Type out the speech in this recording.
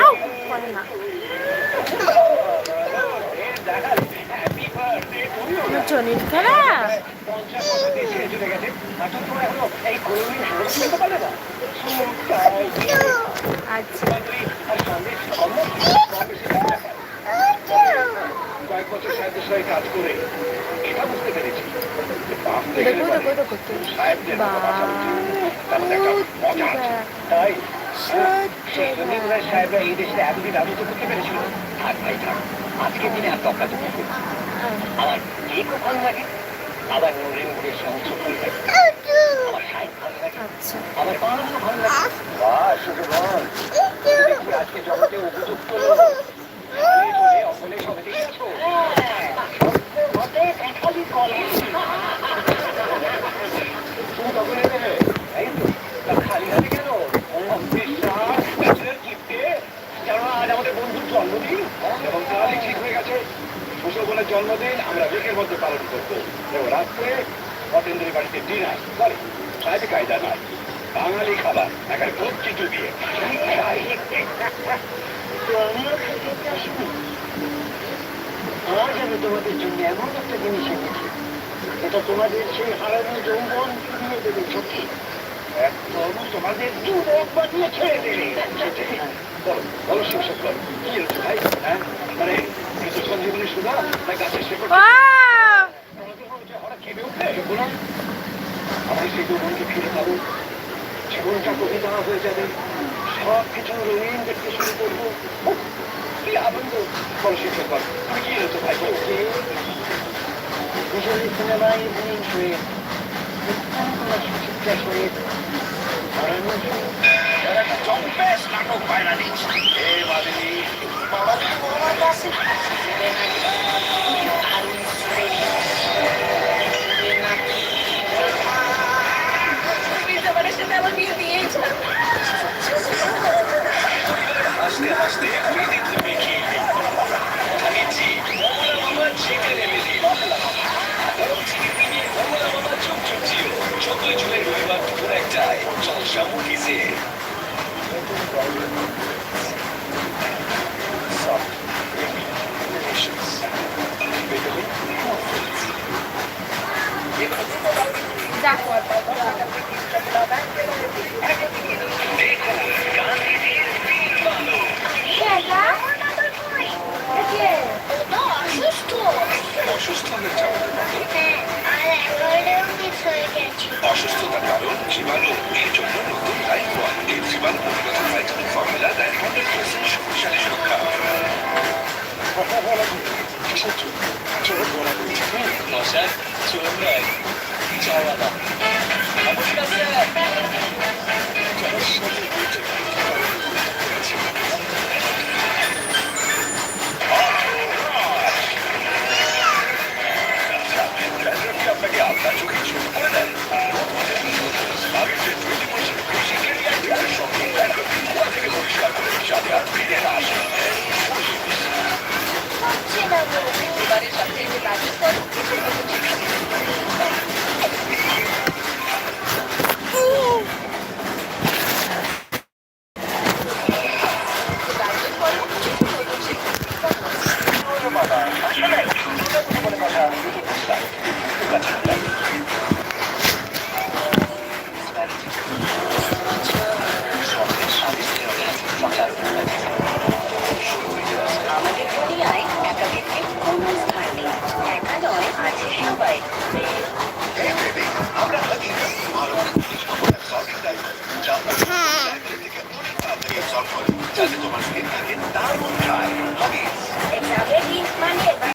¡Au! Pone না চনির খেলা। আচ্ছা কয়েক বছর সাহেবদের সঙ্গে কাজ করে এটা বুঝতে পেরেছি দেখো দেখো দেখো তাই সাহেবরা এই দেশে এতদিন রাজত্ব করতে পেরেছিল। থাক ভাই থাক, আজকের দিনে আর তফাৎ আমার কে খুব ভালো লাগে, আবার নরেন্দ্রের সংস ভালো লাগে, আমার সাহেব ভালো লাগে, আমার পাঁচ ভালো লাগে। বাহ শুধু বল আজকে জগতে উপযুক্ত অঙ্গনে সবে দেখেছো খালি কলা তুমি তখন এলে এই তো খালি হাতে কেন আজ আমাদের বন্ধুর জন্মদিন এবং কালই ঠিক হয়ে গেছে সুশোভনের জন্মদিন আমরা বেকের মধ্যে পালন করবো এবং রাত্রে অতেন্দ্রের বাড়িতে ডিনার সরি সাহেবে কায়দা নয় বাঙালি খাবার এখানে ভর্তি ডুবিয়ে আজ আমি তোমাদের জন্য এমন একটা জিনিস এনেছি এটা তোমাদের সেই হারানো যৌবন ফিরিয়ে দেবে সত্যি একদম তোমাদের যুবক বানিয়ে ছেড়ে দেবে। বলো শিবসব করো কি হচ্ছে ভাই, হ্যাঁ মানে কিন্তু সঞ্জীবনী শুধু না গাছের শেকড় হঠাৎ কেঁপে উঠলে বলুন আমি সেই যৌবনকে ফিরে পাবো, জীবনটা কবিতা হয়ে যাবে, সব কিছু রঙিন দেখতে শুরু করবো। কি আনন্দ, বলো শিবসব করো তুমি কি হচ্ছে ভাই বিজয়ী সিনেমায় ইভিনিং শুয়ে সুচিত্রা শুয়ে হারানো একটা চম্পেশ নাটক পায়না দিচ্ছি এ বাদিনী বাবাজি তোমার কাছে হাসতে হাসতে আমি দেখতে পেয়েছি খালিছি বাবা ছেড়ে নেমে চোখে চলে রবিবার দুপুর একটায় জলসা মুভিজে অসুস্থতার কারণ জীবাণু, এর জন্য নতুন লাইফবয় এই জীবাণু প্রতিরোধক ভাইটামিন ফর্মুলা দেয় 100% শক্তিশালী সুরক্ষা। চোর বলা চোর নয়, যাওয়া